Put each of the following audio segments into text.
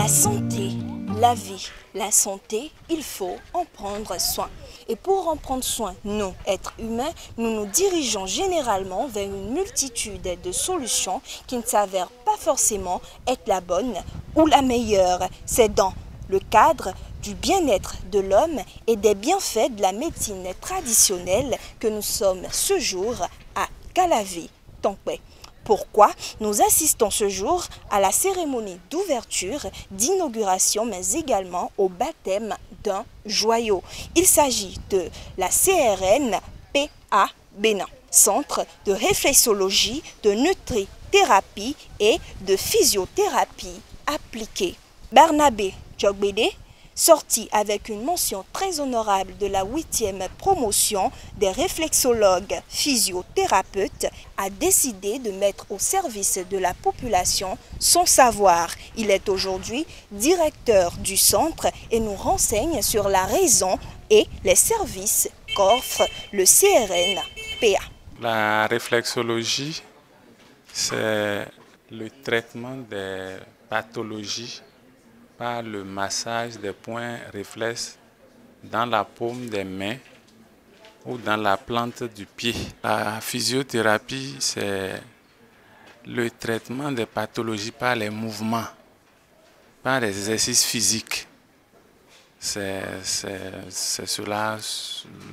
La santé, la vie, la santé, il faut en prendre soin. Et pour en prendre soin, nous, êtres humains, nous nous dirigeons généralement vers une multitude de solutions qui ne s'avèrent pas forcément être la bonne ou la meilleure. C'est dans le cadre du bien-être de l'homme et des bienfaits de la médecine traditionnelle que nous sommes ce jour à Calavi, Tonkwe. Pourquoi nous assistons ce jour à la cérémonie d'ouverture, d'inauguration, mais également au baptême d'un joyau. Il s'agit de la CRNPA Bénin, Centre de réflexologie, de nutrithérapie et de physiothérapie appliquée. Barnabé Djogbede, sorti avec une mention très honorable de la 8e promotion des réflexologues physiothérapeutes, a décidé de mettre au service de la population son savoir. Il est aujourd'hui directeur du centre et nous renseigne sur la raison et les services qu'offre le CRNPA. La réflexologie, c'est le traitement des pathologies par le massage des points réflexes dans la paume des mains ou dans la plante du pied. La physiothérapie, c'est le traitement des pathologies par les mouvements, par les exercices physiques. C'est cela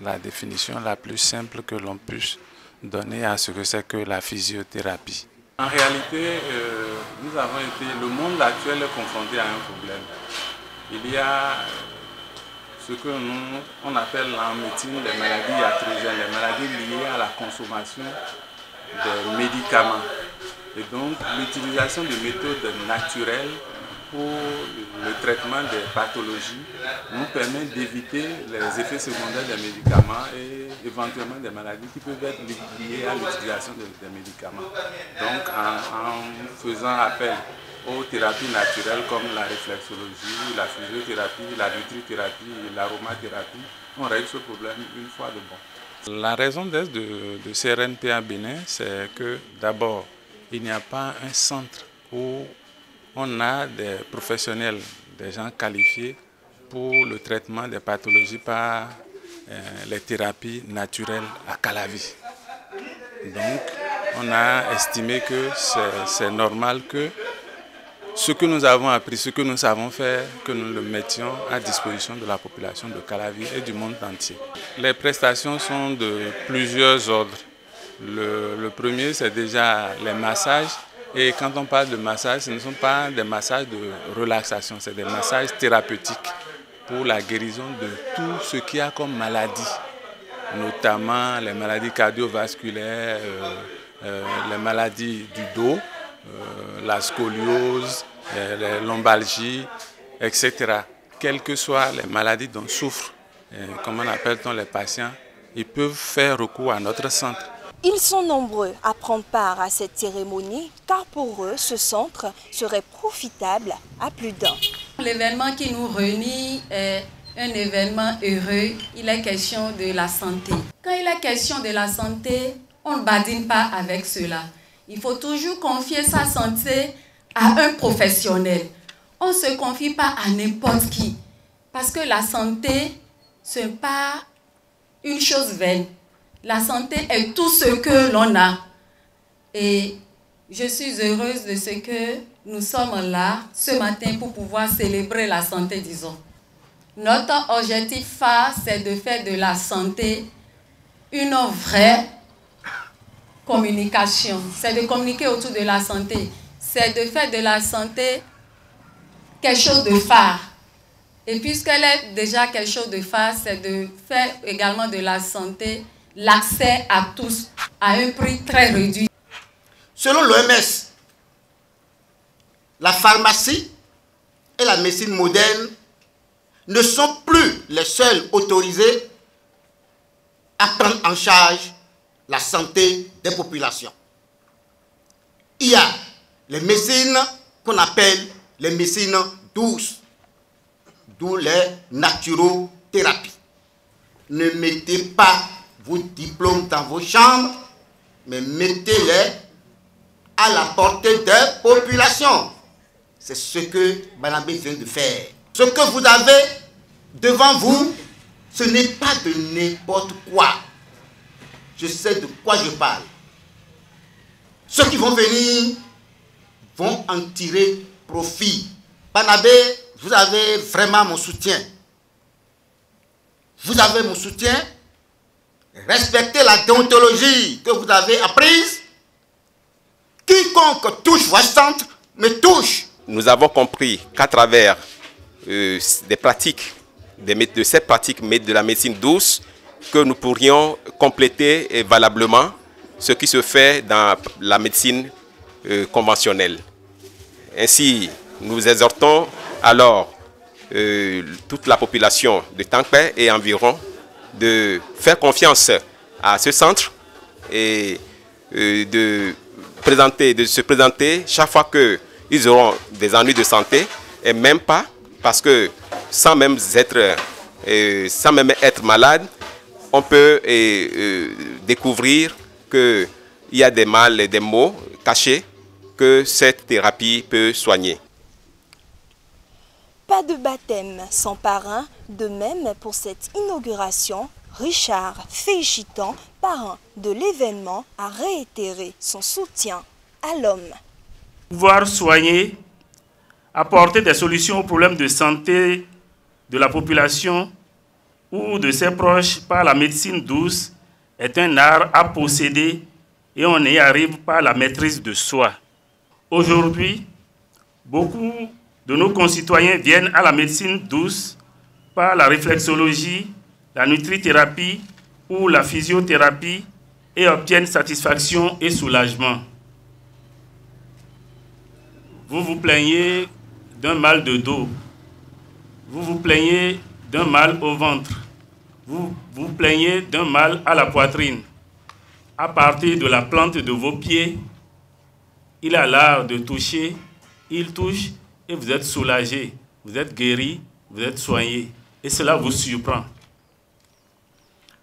la définition la plus simple que l'on puisse donner à ce que c'est que la physiothérapie. En réalité, le monde actuel est confronté à un problème. Il y a ce que on appelle en médecine les maladies iatrogènes, les maladies liées à la consommation des médicaments. Et donc, l'utilisation de méthodes naturelles pour le traitement des pathologies nous permet d'éviter les effets secondaires des médicaments et éventuellement des maladies qui peuvent être liées à l'utilisation des médicaments. Donc en faisant appel aux thérapies naturelles comme la réflexologie, la physiothérapie, la nutrithérapie et l'aromathérapie, on règle ce problème une fois de bon. La raison d'être de CRNPA Bénin, c'est que d'abord, il n'y a pas un centre où on a des professionnels, des gens qualifiés pour le traitement des pathologies par les thérapies naturelles à Calavi. Donc, on a estimé que c'est normal que ce que nous avons appris, ce que nous savons faire, que nous le mettions à disposition de la population de Calavi et du monde entier. Les prestations sont de plusieurs ordres. Le premier, c'est déjà les massages. Et quand on parle de massage, ce ne sont pas des massages de relaxation, c'est des massages thérapeutiques pour la guérison de tout ce qu'il y a comme maladie, notamment les maladies cardiovasculaires, les maladies du dos, la scoliose, les lombalgies, etc. Quelles que soient les maladies dont souffrent, comment appelle-t-on les patients, ils peuvent faire recours à notre centre. Ils sont nombreux à prendre part à cette cérémonie car pour eux, ce centre serait profitable à plus d'un. L'événement qui nous réunit est un événement heureux. Il est question de la santé. Quand il est question de la santé, on ne badine pas avec cela. Il faut toujours confier sa santé à un professionnel. On ne se confie pas à n'importe qui. Parce que la santé, ce n'est pas une chose vaine. La santé est tout ce que l'on a. Et je suis heureuse de ce que nous sommes là ce matin pour pouvoir célébrer la santé, disons. Notre objectif phare, c'est de faire de la santé une vraie communication. C'est de communiquer autour de la santé. C'est de faire de la santé quelque chose de phare. Et puisqu'elle est déjà quelque chose de phare, c'est de faire également de la santé l'accès à tous à un prix très réduit. Selon l'OMS, la pharmacie et la médecine moderne ne sont plus les seuls autorisés à prendre en charge la santé des populations. Il y a les médecines qu'on appelle les médecines douces, d'où les naturothérapies. Ne mettez pas vos diplômes dans vos chambres, mais mettez-les à la portée des populations. c'est ce que Barnabé vient de faire. Ce que vous avez devant vous, ce n'est pas de n'importe quoi. Je sais de quoi je parle. Ceux qui vont venir vont en tirer profit. Barnabé, vous avez vraiment mon soutien. Vous avez mon soutien. Respectez la déontologie que vous avez apprise. Quiconque touche votre centre me touche. Nous avons compris qu'à travers des pratiques, de ces pratiques de la médecine douce, que nous pourrions compléter valablement ce qui se fait dans la médecine conventionnelle. Ainsi, nous exhortons alors toute la population de Tankpé et environ de faire confiance à ce centre et de se présenter chaque fois qu'ils auront des ennuis de santé, et même pas, parce que sans même être malade, on peut découvrir qu'il y a des mal et des maux cachés que cette thérapie peut soigner. Pas de baptême sans parrain, de même pour cette inauguration, Richard, félicitant parrain de l'événement, a réitéré son soutien à l'homme. Pouvoir soigner, apporter des solutions aux problèmes de santé de la population ou de ses proches par la médecine douce est un art à posséder et on y arrive par la maîtrise de soi. Aujourd'hui, beaucoup de nos concitoyens viennent à la médecine douce par la réflexologie, la nutrithérapie ou la physiothérapie et obtiennent satisfaction et soulagement. Vous vous plaignez d'un mal de dos, vous vous plaignez d'un mal au ventre, vous vous plaignez d'un mal à la poitrine. À partir de la plante de vos pieds, il a l'art de toucher, il touche et vous êtes soulagé, vous êtes guéri, vous êtes soigné. Et cela vous surprend.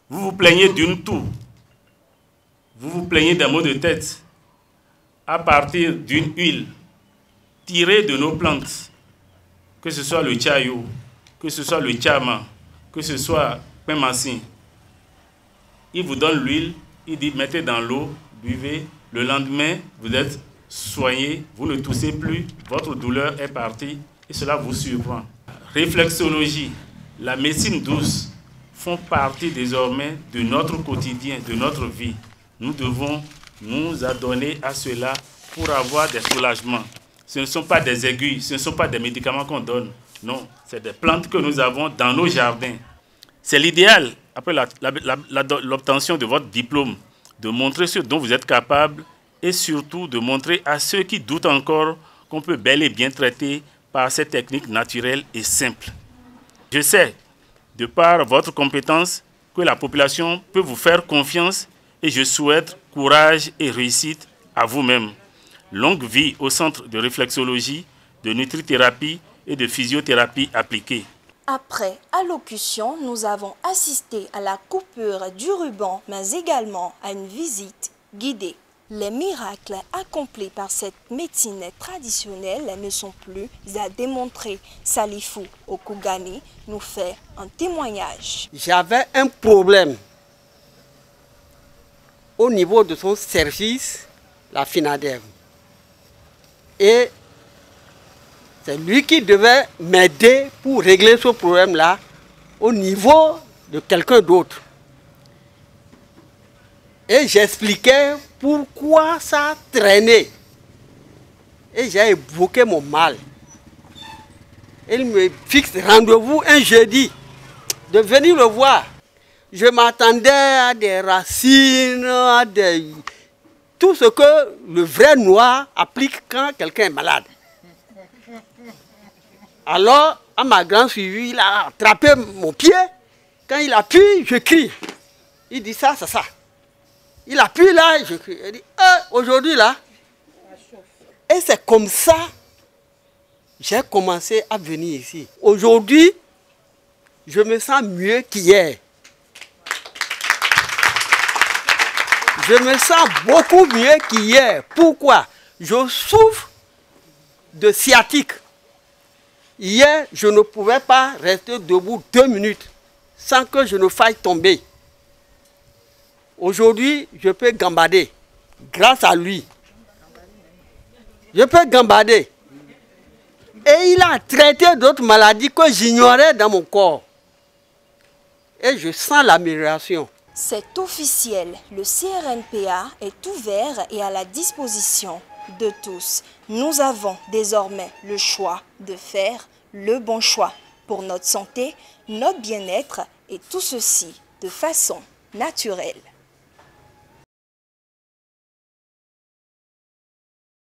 Vous vous plaignez d'une toux, vous vous plaignez d'un maux de tête. À partir d'une huile tirée de nos plantes, que ce soit le chayo, que ce soit le chama, que ce soit pemassin, il vous donne l'huile, il dit mettez dans l'eau, buvez. Le lendemain, vous êtes soigné, vous ne toussez plus, votre douleur est partie et cela vous surprend. Réflexologie, la médecine douce font partie désormais de notre quotidien, de notre vie. Nous devons nous adonner à cela pour avoir des soulagements. Ce ne sont pas des aiguilles, ce ne sont pas des médicaments qu'on donne. Non, c'est des plantes que nous avons dans nos jardins. C'est l'idéal, après l'obtention de votre diplôme, de montrer ce dont vous êtes capable et surtout de montrer à ceux qui doutent encore qu'on peut bel et bien traiter par ces techniques naturelles et simples. Je sais, de par votre compétence, que la population peut vous faire confiance et je souhaite courage et réussite à vous-même. Longue vie au centre de réflexologie, de nutrithérapie et de physiothérapie appliquée. Après allocution, nous avons assisté à la coupure du ruban, mais également à une visite guidée. Les miracles accomplis par cette médecine traditionnelle ne sont plus à démontrer. Salifou Okugani nous fait un témoignage. J'avais un problème au niveau de son service, la FINADEV. Et c'est lui qui devait m'aider pour régler ce problème-là au niveau de quelqu'un d'autre. Et j'expliquais pourquoi ça traînait. Et j'ai évoqué mon mal. Il me fixe rendez-vous un jeudi de venir le voir. Je m'attendais à des racines, à tout ce que le vrai noir applique quand quelqu'un est malade. Alors, à ma grande suivi, il a attrapé mon pied. Quand il appuie, je crie. Il dit ça, c'est ça. Il appuie là, je crie. Il dit, aujourd'hui là. Et c'est comme ça j'ai commencé à venir ici. Aujourd'hui, je me sens mieux qu'hier. Je me sens beaucoup mieux qu'hier. Pourquoi? Je souffre de sciatique. Hier, je ne pouvais pas rester debout 2 minutes sans que je ne faille tomber. Aujourd'hui, je peux gambader grâce à lui. Je peux gambader. Et il a traité d'autres maladies que j'ignorais dans mon corps. Et je sens l'amélioration. C'est officiel, le CRNPA est ouvert et à la disposition de tous. Nous avons désormais le choix de faire le bon choix pour notre santé, notre bien-être et tout ceci de façon naturelle.